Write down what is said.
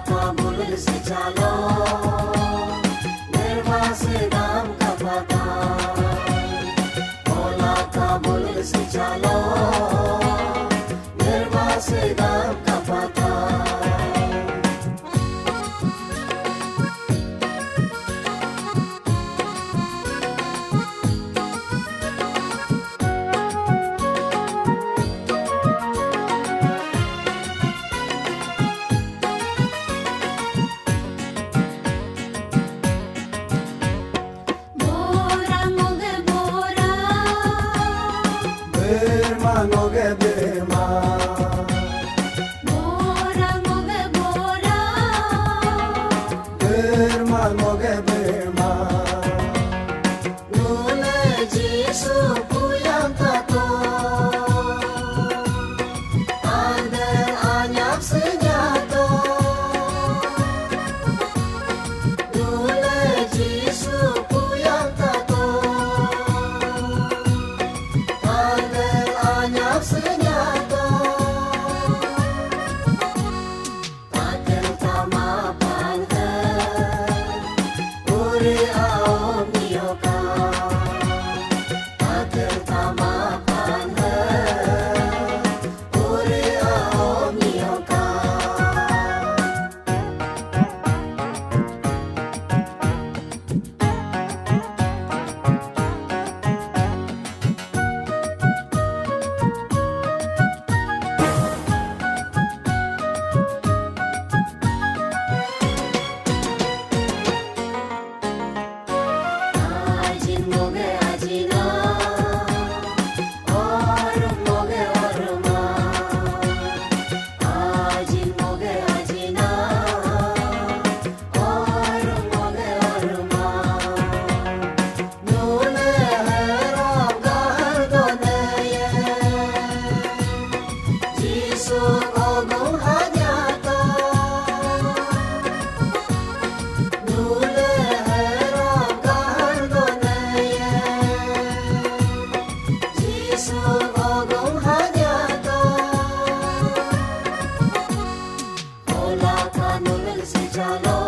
kabulul si calo Nervasi dam kapatan Ola kabulul si calo Nervasi dam kapatan Moge Birma Bora moge bora Birma Moge Birma Nule Jisu Puyang Tato Andel Anyap Senyato Nule Jisu Puyang Tato Andel Anyap Senyato Paten Tama Panther Uri Aom Nioka Paten Tama Panther Uri Aom Nioka Ajin moge ajina Orum moge oruma Ajin moge ajina Orum moge oruma Nune herom gahar doneye Jisu ogong hanyata Nule herom gahar doneye Jisu ogong hanyata Ola kanulul si calo